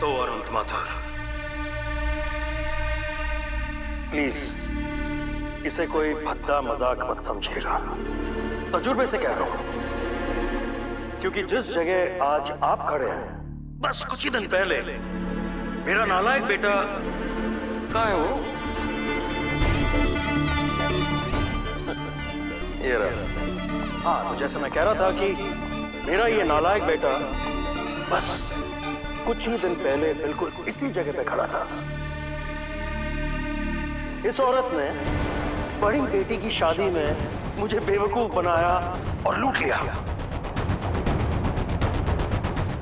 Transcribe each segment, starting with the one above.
देखो अनंत माथुर, प्लीज इसे कोई भद्दा मजाक मत समझिएगा। तजुर्बे से कह रहा हूं, क्योंकि जिस जगह आज आप खड़े हैं, बस कुछ ही दिन पहले मेरा नालायक बेटा कहाँ है वो? ये रहा। हाँ, तो जैसे मैं कह रहा था कि मेरा ये नालायक बेटा बस कुछ ही दिन पहले बिल्कुल इसी जगह पे खड़ा था। इस औरत ने बड़ी बेटी की शादी में मुझे बेवकूफ बनाया और लूट लिया,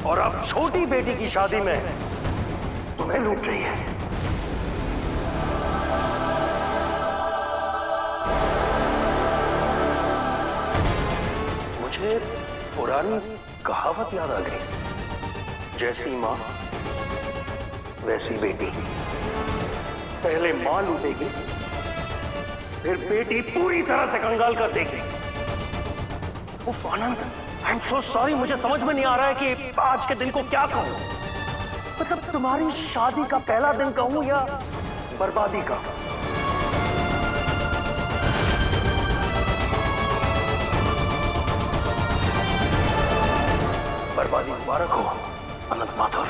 और अब छोटी बेटी की शादी में तुम्हें लूट रही है। मुझे पुरानी कहावत याद आ गई, जैसी मां वैसी बेटी। पहले मां लूटेगी, फिर बेटी पूरी तरह से कंगाल कर देगी। उफ आनंद, आई एम सो सॉरी, मुझे समझ में नहीं आ रहा है कि आज के दिन को क्या कहूं। मतलब तुम्हारी शादी का पहला दिन कहूं या बर्बादी का? बर्बादी मुबारक हो अनंत माथुर,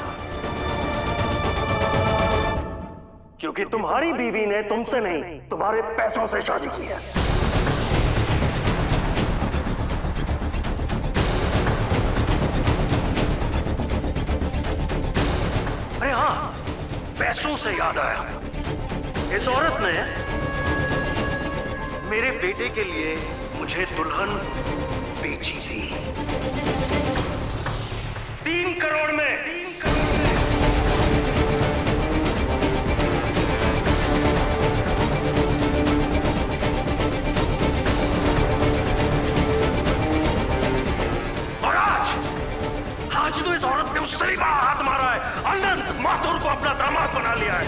क्योंकि तुम्हारी बीवी ने तुमसे नहीं, तुम्हारे पैसों से शादी की है। अरे हाँ, पैसों से याद आया, इस औरत ने मेरे बेटे के लिए मुझे दुल्हन बेची थी 3 करोड़ में। और आज तो इस औरत ने उससे भी बड़ा हाथ मारा है, अनंत माथुर को अपना दामाद बना लिया है।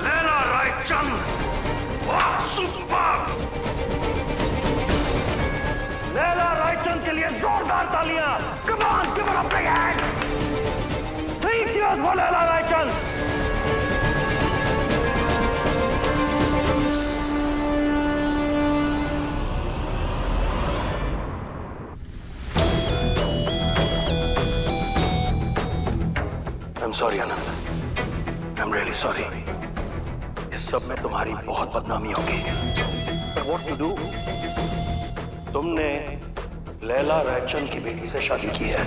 लैला रायचंद, वाह सुपर! लैला रायचंद के लिए जोरदार तालियां। Come on, give a big hand. 3 cheers for Laila Raichand. I'm sorry Anand, I'm really sorry। इस सब में तुम्हारी बहुत बदनामी होगी। But what to do? तुमने लैला रायचंद की बेटी से शादी की है,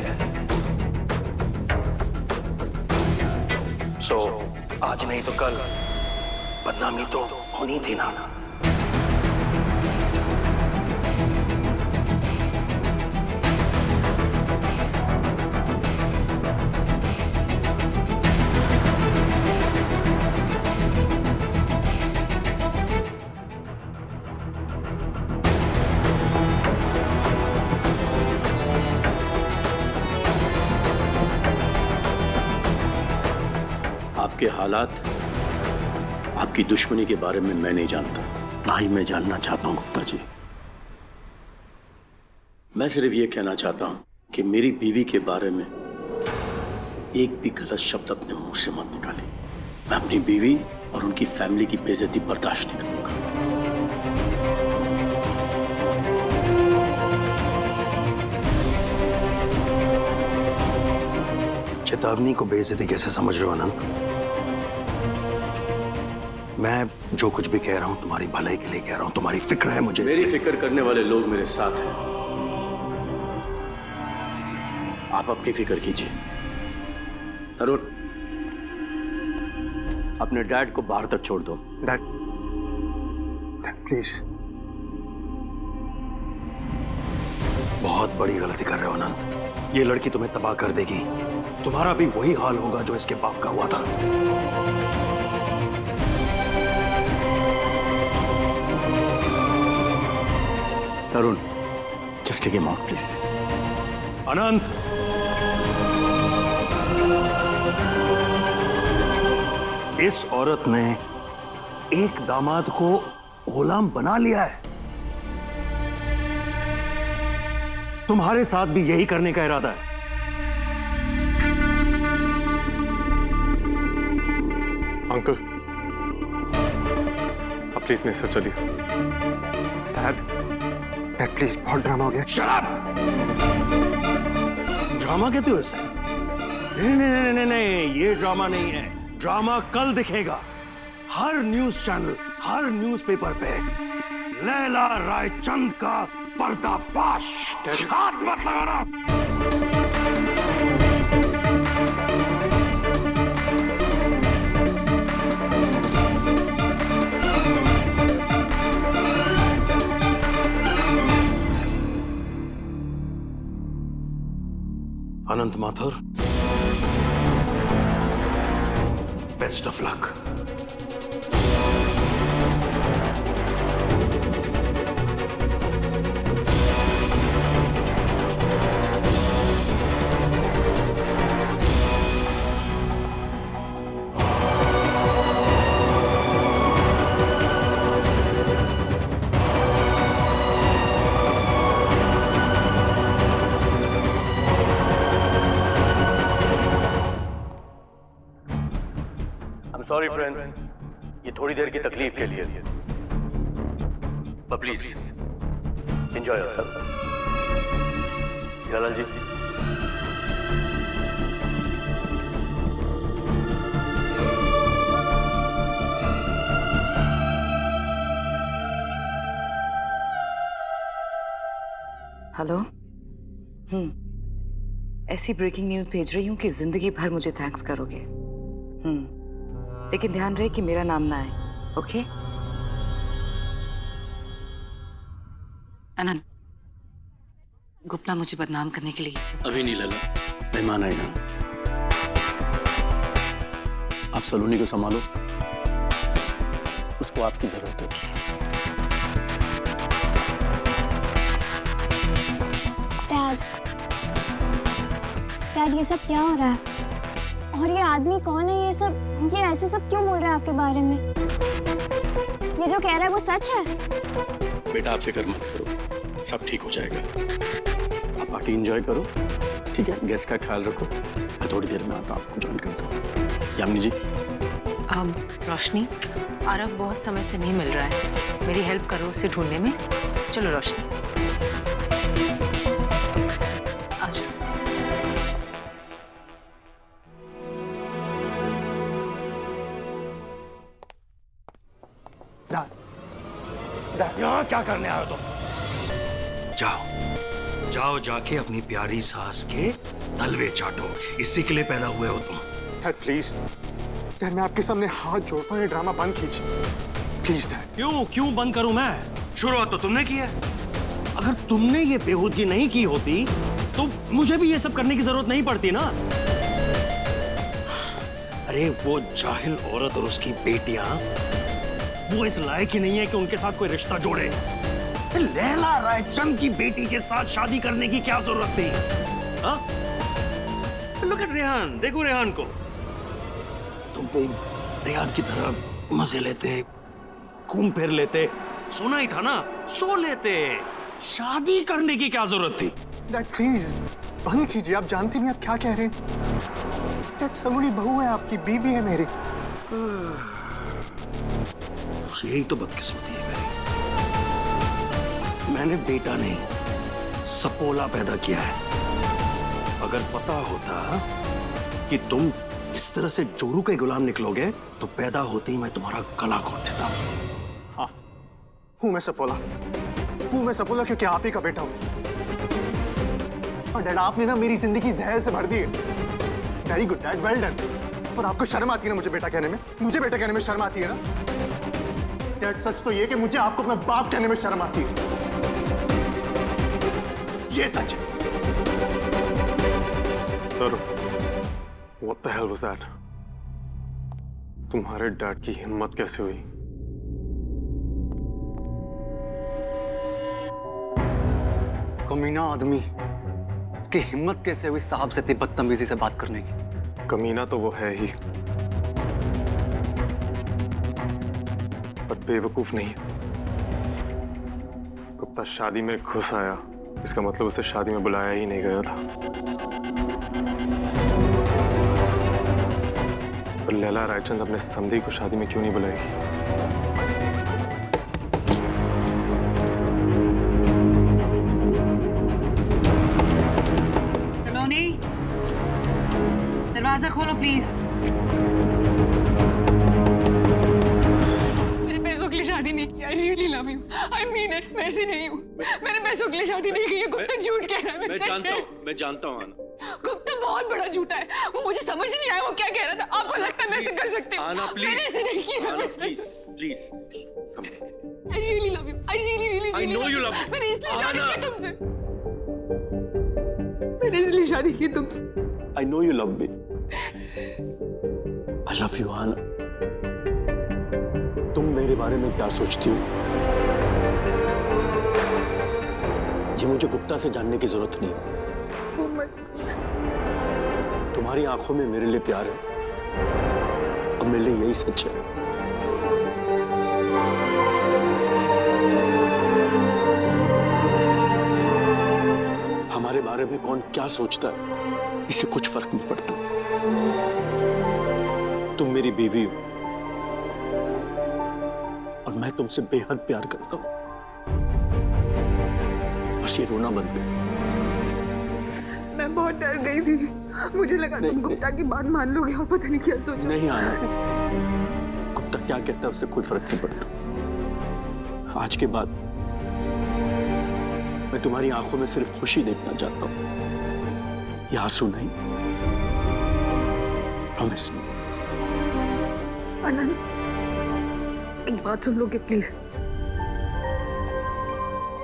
सो आज नहीं तो कल बदनामी तो होनी थी ना। आपके हालात, आपकी दुश्मनी के बारे में मैं नहीं जानता, ना ही मैं जानना चाहता हूं गुप्ता जी। मैं सिर्फ ये कहना चाहता हूं कि मेरी बीवी के बारे में एक भी गलत शब्द अपने मुंह से मत निकाले। मैं अपनी बीवी और उनकी फैमिली की बेइज्जती बर्दाश्त नहीं करूंगा। चेतावनी को बेइज्जती कैसे समझ रहे हो अनंत? मैं जो कुछ भी कह रहा हूं तुम्हारी भलाई के लिए कह रहा हूं, तुम्हारी फिक्र है मुझे। मेरी फिक्र करने वाले लोग मेरे साथ हैं, आप अपनी फिक्र कीजिए। अरुण, अपने डैड को बाहर तक छोड़ दो। Dad please. बहुत बड़ी गलती कर रहे हो अनंत, ये लड़की तुम्हें तबाह कर देगी। तुम्हारा भी वही हाल होगा जो इसके बाप का हुआ था। Tarun, just take him out please. Anant, इस औरत ने एक दामाद को गुलाम बना लिया है। तुम्हारे साथ भी यही करने का इरादा है। अंकल आप प्लीज मेरे साथ चलिए। डैड प्लीज, बहुत ड्रामा हो गया। शराब ड्रामा कहते हो इसे? नहीं नहीं नहीं नहीं नहीं, ये ड्रामा नहीं है। ड्रामा कल दिखेगा हर न्यूज चैनल, हर न्यूज़पेपर पे। लैला रायचंद का पर्दाफाश। हाथ मत लगाना। Anant Mathur, best of luck. Sorry friends, ये थोड़ी देर की तकलीफ के लिए, पर please enjoy yourself. Hiralal ji, hello. ऐसी ब्रेकिंग न्यूज भेज रही हूँ कि जिंदगी भर मुझे थैंक्स करोगे। लेकिन ध्यान रहे कि मेरा नाम ना आए, ओके? अनंत, गुप्ता मुझे बदनाम करने के लिए ये सब। अभी नहीं लला, मेहमान आए ना। आप सलोनी को संभालो, उसको आपकी जरूरत है। डैड ये सब क्या हो रहा है? और ये आदमी कौन है? ये ऐसे सब क्यों बोल रहा है आपके बारे में? ये जो कह रहा है वो सच है? बेटा आप फिक्र मत करो, सब ठीक हो जाएगा। आप पार्टी एंजॉय करो, ठीक है? गेस्ट का ख्याल रखो। मैं थोड़ी देर में आता हूँ, आपको ज्वाइन करता हूँ। यामिनी जी। रोशनी, आरव बहुत समय से नहीं मिल रहा है, मेरी हेल्प करो उसे ढूंढने में। चलो रोशनी, आज यहाँ क्या करने आए हो तुम? जाओ जाओ, जाके अपनी प्यारी सास के तलवे चाटो। इसी के लिए पैदा हुए हो तुम। डैड प्लीज, डैड मैं आपके सामने हाथ जोड़ता हूँ, ये ड्रामा बंद कीजिए प्लीज डैड। क्यों बंद करूं मैं? शुरुआत तो तुमने की है। अगर तुमने ये बेहूदगी नहीं की होती तो मुझे भी ये सब करने की जरूरत नहीं पड़ती ना। अरे वो जाहिल औरत और उसकी बेटियां, वो इस लायक ही नहीं है कि उनके साथ कोई रिश्ता जोड़े। लैला रायचंद की बेटी के साथ शादी करने की क्या जरूरत थी? लुक एट रेहान, देखो रेहान को। तुम भी रेहान की तरह मजे लेते, घूम फिर लेते, सोना ही था ना, सो लेते। शादी करने की क्या जरूरत थी? डैड प्लीज बंद कीजिए, आप जानती नहीं आप क्या कह रहे हैं। डैड सलोनी बहू है आपकी, बीवी है मेरी। यही तो बदकिस्मती है मेरी। मैंने बेटा नहीं सपोला पैदा किया है। अगर पता होता कि तुम इस तरह से जोरू के गुलाम निकलोगे तो पैदा होते ही मैं तुम्हारा गला घोट देता। हाँ, हूँ मैं सपोला क्योंकि आप ही का बेटा हूँ। और डैड आपने ना मेरी जिंदगी जहर से भर दी है। Very good dad, well done. और आपको शर्म आती है ना मुझे बेटा कहने में? मुझे बेटा कहने में शर्म आती है ना? डैड सच तो ये कि मुझे आपको अपना बाप कहने में शर्म आती है। ये सच है। Sir, what the hell was that? तुम्हारे डैड की हिम्मत कैसे हुई? कमीना आदमी, उसकी हिम्मत कैसे हुई साहब से इतनी बदतमीजी से बात करने की? कमीना तो वो है ही, पर बेवकूफ नहीं। गुप्ता शादी में घुस आया, इसका मतलब उसे शादी में बुलाया ही नहीं गया था। पर लैला रायचंद अपने समधी को शादी में क्यों नहीं बुलाएगी? सलोनी, दरवाजा खोलो प्लीज। मैंने पैसों के लिए शादी नहीं की। I really love you. I mean it. मैं ऐसी नहीं हूँ। मैंने पैसों के लिए शादी नहीं की। ये गुप्ता झूठ कह रहा है। मैं जानता हूँ आना। गुप्ता बहुत बड़ा झूठा है। वो मुझे समझ नहीं आया वो क्या कह रहा था। आपको लगता है मैं ऐसे कर सकती हूँ? आना प्लीज। मैंने ऐसे नहीं किया। आना please please. I really love you. I really I know you love me. मैंने इसलिए शादी आना। की तुमसे। मैंने इसलिए शादी की तुमसे। I know you love me. I love you, आना। तुम मेरे बारे में क्या सोचती हो? ये मुझे गुप्ता से जानने की जरूरत नहीं। Oh my God. तुम्हारी आंखों में मेरे लिए प्यार है और मेरे लिए यही सच है। हमारे बारे में कौन क्या सोचता है इससे कुछ फर्क नहीं पड़ता। तुम मेरी बीवी हो और मैं तुमसे बेहद प्यार करता हूं। बस ये रोना बंद कर। मैं बहुत डर गई थी। मुझे लगा तुम गुप्ता की बात मान लोगे और पता नहीं क्या सोचो। नहीं आना, गुप्ता क्या कहता है उससे कोई फर्क नहीं पड़ता। आज के बाद मैं तुम्हारी आंखों में सिर्फ खुशी देखना चाहता हूं, ये आंसू नहीं। Promise me. आनंद, एक बात सुन लोगे प्लीज?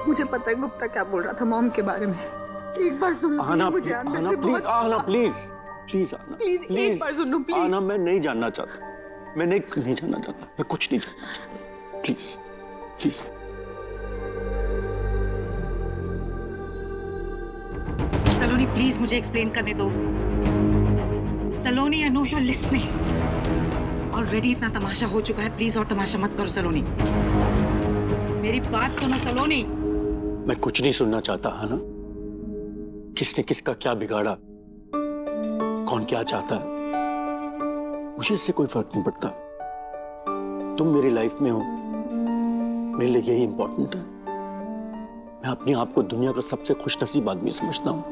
मुझे पता है गुप्ता क्या बोल रहा था मॉम के बारे में। एक बार सुन लो। आना, मुझे अंदर आना से प्लीज, बहुत आना प्लीज, प्लीज आना प्लीज एक बार सुन लो प्लीज। आना, मैं नहीं जानना चाहता। मैं नहीं जानना चाहता। मैं कुछ नहीं जानना चाहता। Please please. सलोनी प्लीज मुझे एक्सप्लेन करने दो। Saloni, I know you are listening. Already इतना तमाशा हो चुका है, प्लीज और तमाशा मत करो सलोनी। मेरी बात सुनो सलोनी। मैं कुछ नहीं सुनना चाहता है ना। किसने किसका क्या बिगाड़ा, कौन क्या चाहता है, मुझे इससे कोई फर्क नहीं पड़ता। तुम मेरी लाइफ में हो, मेरे लिए यही इंपॉर्टेंट है। मैं अपने आप को दुनिया का सबसे खुशनसीब आदमी समझता हूं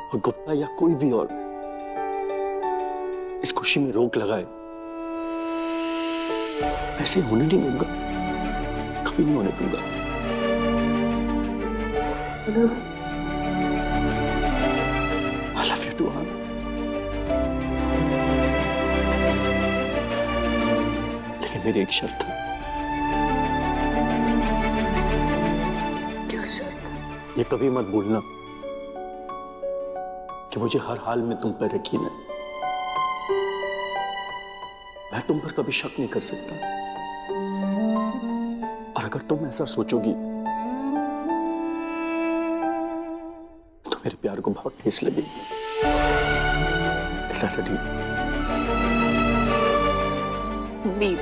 और गुप्ता या कोई भी और इस खुशी में रोक लगाए, ऐसे होने नहीं दूंगा, कभी नहीं होने दूंगा। I love you too, Anna. लेकिन मेरी एक शर्त है। क्या शर्त? ये कभी मत भूलना कि मुझे हर हाल में तुम पर यकीन है। मैं तुम पर कभी शक नहीं कर सकता और अगर तुम ऐसा सोचोगी तो मेरे प्यार को बहुत ठेस लगेगी। ऐसा नहीं। नहीं।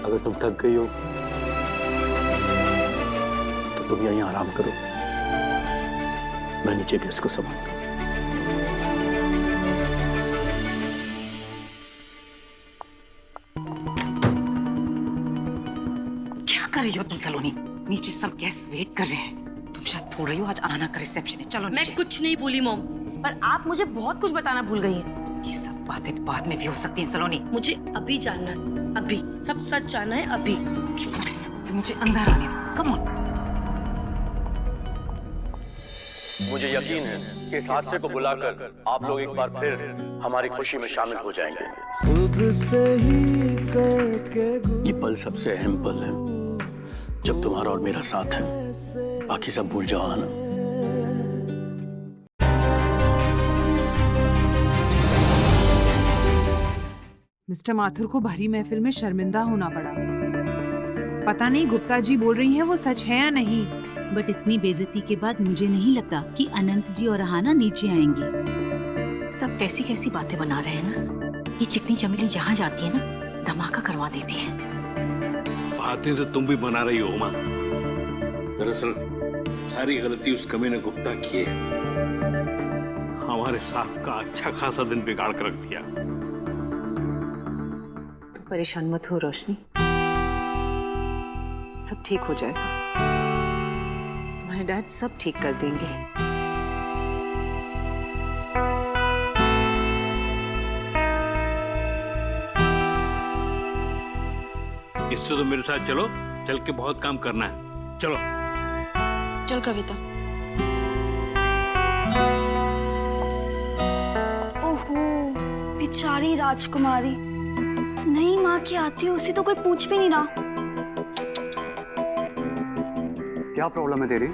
अगर तुम थक गई हो तो तुम यहीं आराम करो, मैं नीचे गैस को संभालता हूं। क्या कर रही हो तुम सलोनी? नीचे सब गेस्ट वेट कर रहे हैं। तुम शायद भूल रही हो आज आना का रिसेप्शन है। चलो मैं नीचे। कुछ नहीं भूली मॉम, पर आप मुझे बहुत कुछ बताना भूल गई हैं। ये सब बातें बाद में भी हो सकती हैं सलोनी। मुझे अभी जानना है, अभी सब सच जानना है अभी। मुझे अंदर आने दो। Come on. मुझे यकीन है कि इस हादसे को बुलाकर आप लोग एक बार फिर हमारी खुशी में शामिल हो जाएंगे। खुद से ही करके ये पल सबसे अहम पल है जब तुम्हारा और मेरा साथ है, बाकी सब भूल जाओ आना। मिस्टर माथुर को भरी महफिल में शर्मिंदा होना पड़ा। पता नहीं गुप्ता जी बोल रही हैं वो सच है या नहीं। बट इतनी बेइज्जती के बाद मुझे नहीं लगता कि अनंत जी और अहाना नीचे आएंगे। सब कैसी कैसी बातें बना रहे हैं ना। ये चिकनी चमेली जहाँ जाती है ना, धमाका करवा देती है। बातें तो तुम भी बना रही हो उमा। दरअसल सारी गलती उस कमीने गुप्ता की है। तुम्हारे साथ का अच्छा खासा दिन बिगाड़ कर रख दिया। तुम परेशान मत हो रोशनी, सब ठीक हो जाएगा। तुम्हारे डैड सब ठीक कर देंगे। इससे तो मेरे साथ चलो, चल के बहुत काम करना है। चलो चल कविता। ओहो बेचारी राजकुमारी, नई माँ की आती है, उसे तो कोई पूछ भी नहीं रहा। क्या प्रॉब्लम है तेरी?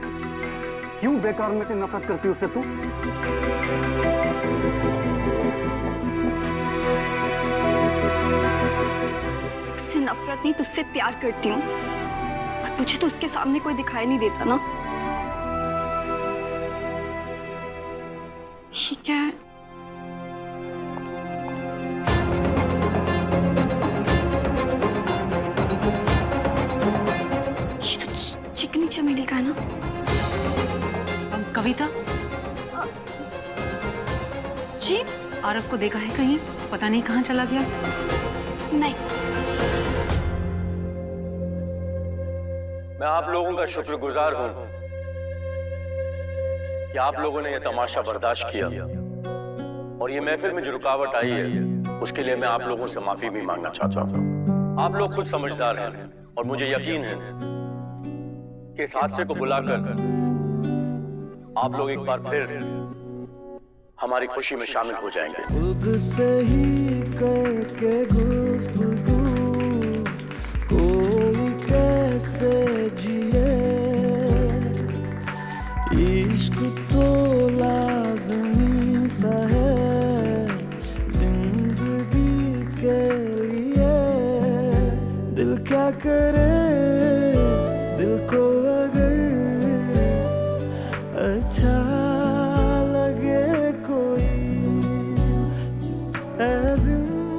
क्यों बेकार में इतनी नफरत करती है उससे तू? उससे नफरत नहीं, तुझसे प्यार करती हूँ। और तुझे तो उसके सामने कोई दिखाई नहीं देता ना। ठीक है, ये तो चिकनी चमेली का है ना। कविता जी आरव को देखा है कहीं? पता नहीं कहाँ चला गया। नहीं, मैं आप लोगों का शुक्रगुजार हूं कि आप लोगों ने यह तमाशा बर्दाश्त किया, और ये महफिल में जो रुकावट आई है उसके लिए मैं आप लोगों से माफी भी मांगना चाहता हूं। आप लोग खुद समझदार हैं और मुझे यकीन है कि इस हादसे को बुलाकर आप लोग एक बार फिर हमारी खुशी में शामिल हो जाएंगे। खुद से ही करके गुफ्तगू कोई कैसे जिए, इश्क तो लाज़मी सा है जिंदगी के लिए। दिल क्या करे, दिल को अगर अच्छा लगे कोई।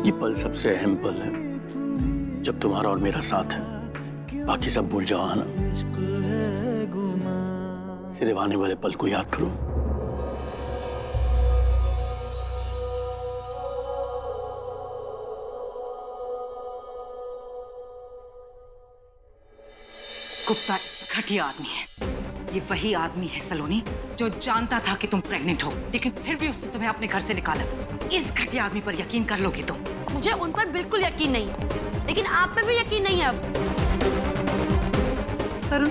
ये पल सबसे अहम पल है जब तुम्हारा और मेरा साथ है। बाकी सब भूल जाओ है ना, सिर्फ आने वाले पल को याद करो। गुप्ता घटिया आदमी है। ये वही आदमी है सलोनी जो जानता था कि तुम प्रेग्नेंट हो, लेकिन फिर भी उसने तुम्हें अपने घर से निकाला। इस घटिया आदमी पर यकीन कर लोगी तुम? मुझे उन पर बिल्कुल यकीन नहीं, लेकिन आप पे भी यकीन नहीं है अब। तरुण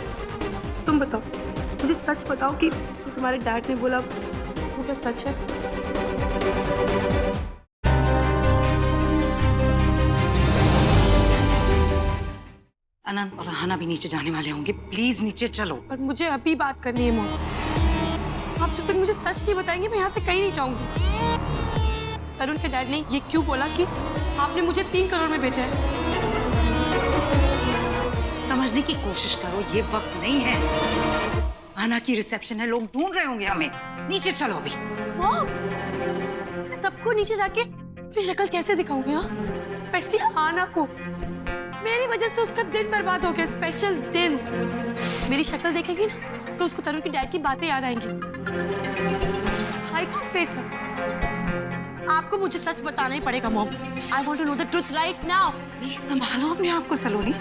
तुम बताओ, मुझे सच बताओ कि तुम्हारे डैड ने बोला वो क्या सच है? अनंत और रहाना भी नीचे जाने वाले होंगे, प्लीज नीचे चलो। पर मुझे अभी बात करनी है मॉम। आप जब तक मुझे सच नहीं बताएंगे मैं यहाँ से कहीं नहीं जाऊंगी। तरुण के डैड ने ये क्यों बोला कि आपने मुझे 3 करोड़ में बेचा है? समझने की कोशिश करो, ये वक्त नहीं है। आना की रिसेप्शन है, लोग ढूंढ रहे होंगे हमें। नीचे चलो अभी। मॉम, मैं सबको नीचे जाके अपनी शक्ल कैसे दिखाऊंगी? हाँ, स्पेशली आना को। मेरी वजह से उसका दिन बर्बाद हो गया, स्पेशल दिन। मेरी शक्ल देखेगी ना तो उसको तरुण की डैड की बातें याद आएंगी। I can't face it। आपको मुझे सच बताना ही पड़ेगा mom. I want to know the truth right now। Please संभालो अपने आप को सलोनी।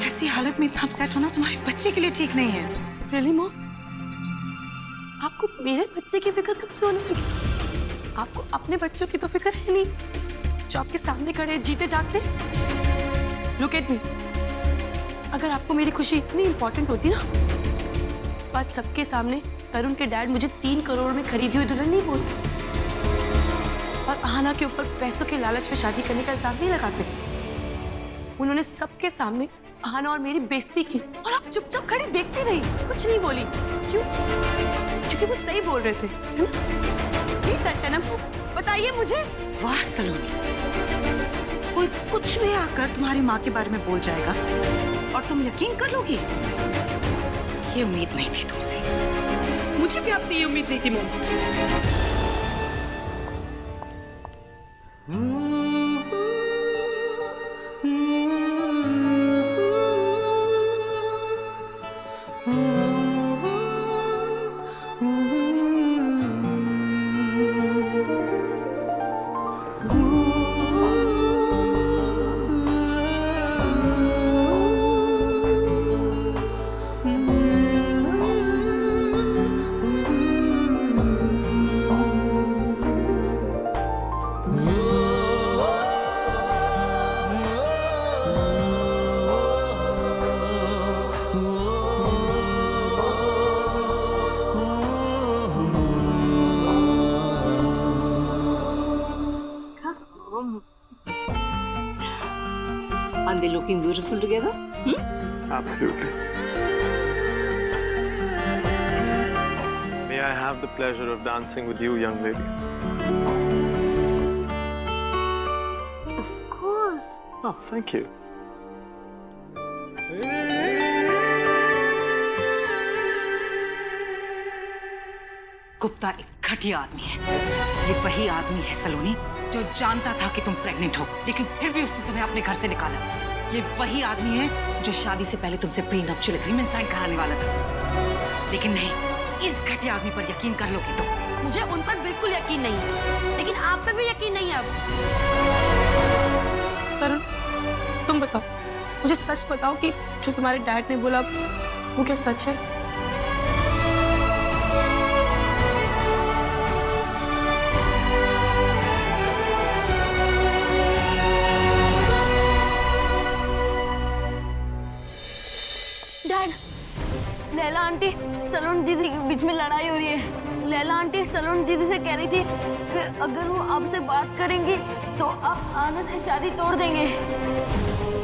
ऐसी हालत में इतना अपसेट होना तुम्हारे बच्चे के लिए ठीक नहीं है। Really mom? आपको मेरे बच्चे की फिक्र कब से होने लगी? आपको अपने बच्चों की तो फिक्र है नहीं, जो आपके सामने खड़े जीते जागते। Look at me। अगर आपको मेरी खुशी इतनी इंपॉर्टेंट होती ना, बात सबके सामने तरुण के डैड मुझे 3 करोड़ में खरीदी हुई दुल्हन नहीं बोलते, और आहाना के ऊपर पैसों के लालच में शादी करने का इल्जाम नहीं लगाते। उन्होंने सबके सामने आहाना और मेरी बेइज्जती की, और आप चुपचाप खड़े देखती रही, कुछ नहीं बोली। क्यों? क्योंकि वो सही बोल रहे थे, है ना? ये सच है ना? बताइए मुझे। वाह सलोनी, कोई कुछ भी आकर तुम्हारी माँ के बारे में बोल जाएगा और तुम यकीन कर लोगी? ये उम्मीद नहीं थी तुमसे। मुझे भी आपसे ये उम्मीद नहीं थी mom. Aren't they looking beautiful together? Absolutely. May I have the pleasure of dancing with you, young lady? Of course. Oh, thank you. Gupta एक घटिया आदमी है। ये वही आदमी है सलोनी जो जानता था कि तुम प्रेग्नेंट हो, लेकिन फिर भी उसने तुम्हें अपने घर से निकाला। ये वही आदमी है जो शादी से पहले तुमसे प्री नप्शल एग्रीमेंट साइन कराने वाला था, लेकिन नहीं, इस घटिया आदमी पर यकीन कर लोगी तो। मुझे उन पर बिल्कुल यकीन नहीं है, लेकिन आप पे भी यकीन नहीं है अब। तरुण, तुम बताओ, मुझे सच बताओ कि जो तुम्हारे डैड ने बोला वो क्या सच है? डैड, लैला आंटी सलोनी दीदी के बीच में लड़ाई हो रही है। लैला आंटी सलोनी दीदी से कह रही थी कि अगर वो आपसे बात करेंगी तो आप आनंद से शादी तोड़ देंगे।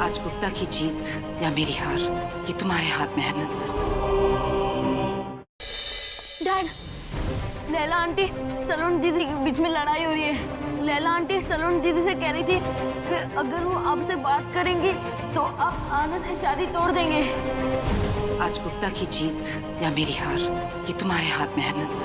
आज गुप्ता की जीत या मेरी हार, ये तुम्हारे हाथ में है अनंत। डैड, लैला आंटी सलोनी दीदी के बीच में लड़ाई हो रही है। लैला आंटी सलोनी दीदी से कह रही थी कि अगर वो आपसे बात करेंगी तो आप आनंद से शादी तोड़ देंगे। आज गुप्ता की जीत या मेरी हार, ये तुम्हारे हाथ में है अनंत।